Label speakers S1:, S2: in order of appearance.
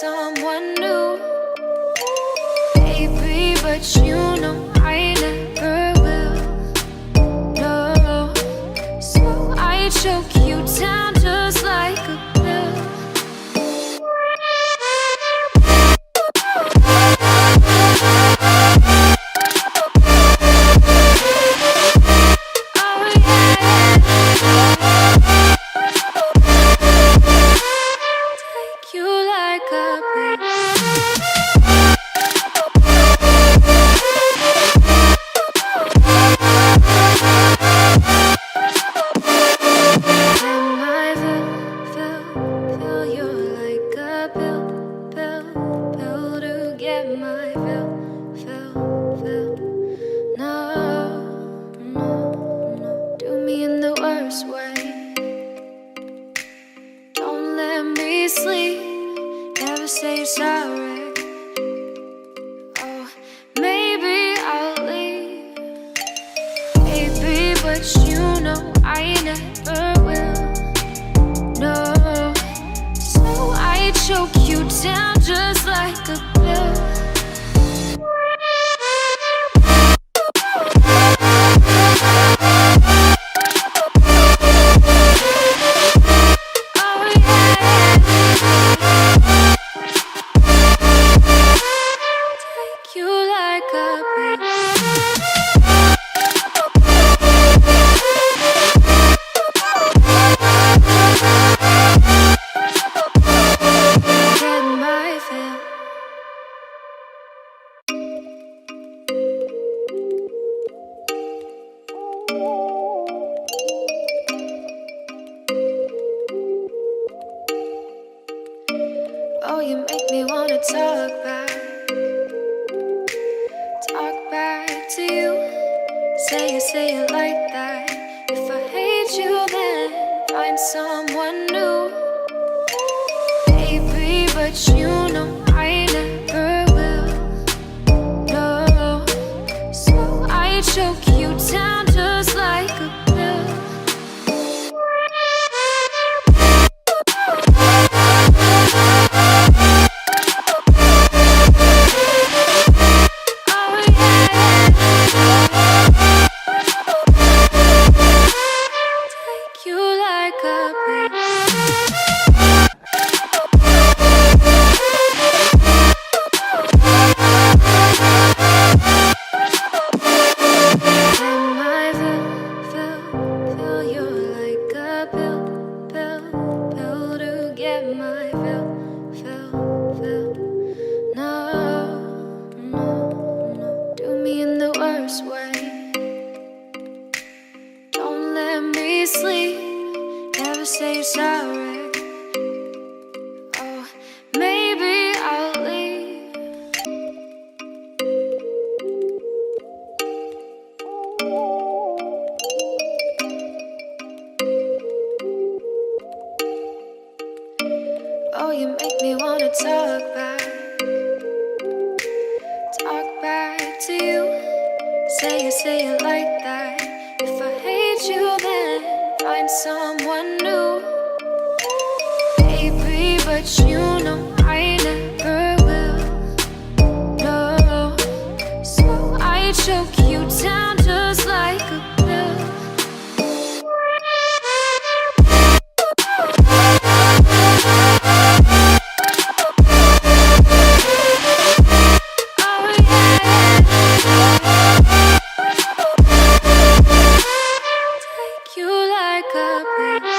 S1: someone new, baby, but you know I never will. No, so I choke you down just like a pill. Sleep, never say you're sorry. Oh, maybe I'll leave, baby, but you know I never will. No, so I choke you down just like a pill. Oh, you make me wanna talk back to you. Say it like that. If I hate you, then find someone new, baby, but you know I never will. No, so I choke you down just like a pill. Sleep, never say you're sorry. Oh, maybe I'll leave, oh, you make me wanna talk back to you. Say it like that. If I hate you, then find someone new, baby, but you know I never will. No, so I choke you down just like a pill. You like a pill.